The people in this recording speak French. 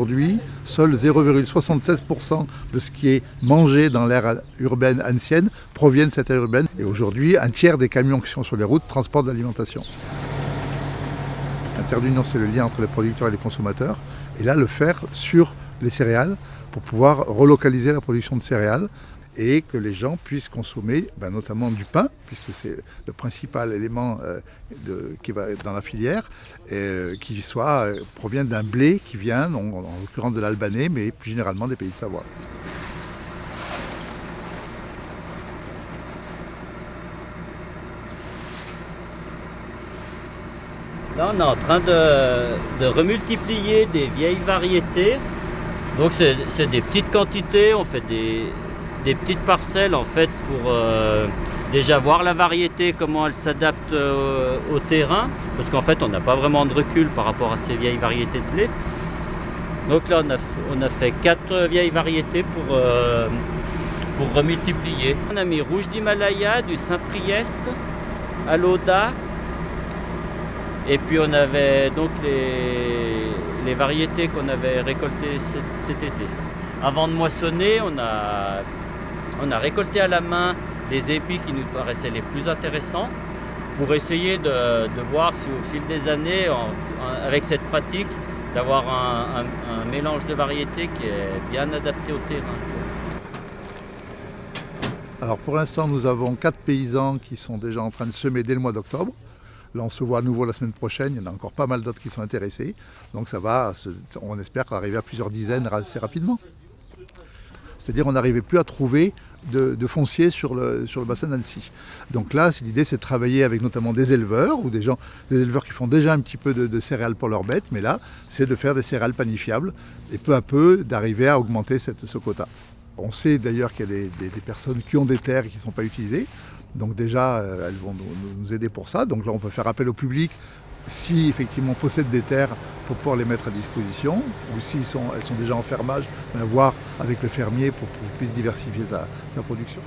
aujourd'hui, seuls 0,76% de ce qui est mangé dans l'aire urbaine ancienne provient de cette aire urbaine. Et aujourd'hui, un tiers des camions qui sont sur les routes transportent de l'alimentation. Interdunion, c'est le lien entre les producteurs et les consommateurs. Et là, le faire sur les céréales pour pouvoir relocaliser la production de céréales et que les gens puissent consommer notamment du pain, puisque c'est le principal élément qui va dans la filière, qui provient d'un blé qui vient, en l'occurrence de l'Albanais, mais plus généralement des pays de Savoie. Là, on est en train de remultiplier des vieilles variétés. Donc c'est des petites quantités, on fait des petites parcelles en fait pour déjà voir la variété, comment elle s'adapte au terrain, parce qu'en fait on n'a pas vraiment de recul par rapport à ces vieilles variétés de blé. Donc là on a fait 4 vieilles variétés pour remultiplier. On a mis rouge d'Himalaya, du Saint-Priest, Aloda, et puis on avait donc les variétés qu'on avait récoltées cet été. Avant de moissonner, on a récolté à la main les épis qui nous paraissaient les plus intéressants pour essayer de voir si au fil des années, avec cette pratique, d'avoir un mélange de variétés qui est bien adapté au terrain. Alors pour l'instant, nous avons 4 paysans qui sont déjà en train de semer dès le mois d'octobre. Là, on se voit à nouveau la semaine prochaine. Il y en a encore pas mal d'autres qui sont intéressés. Donc on espère arriver à plusieurs dizaines assez rapidement. C'est-à-dire qu'on n'arrivait plus à trouver de foncier sur le bassin d'Annecy. Donc là, l'idée, c'est de travailler avec notamment des éleveurs ou des éleveurs qui font déjà un petit peu de céréales pour leurs bêtes. Mais là, c'est de faire des céréales panifiables et peu à peu d'arriver à augmenter ce quota. On sait d'ailleurs qu'il y a des personnes qui ont des terres et qui ne sont pas utilisées. Donc déjà, elles vont nous aider pour ça. Donc là, on peut faire appel au public si effectivement on possède des terres pour pouvoir les mettre à disposition, ou si elles sont déjà en fermage, voir avec le fermier pour qu'il puisse diversifier sa production.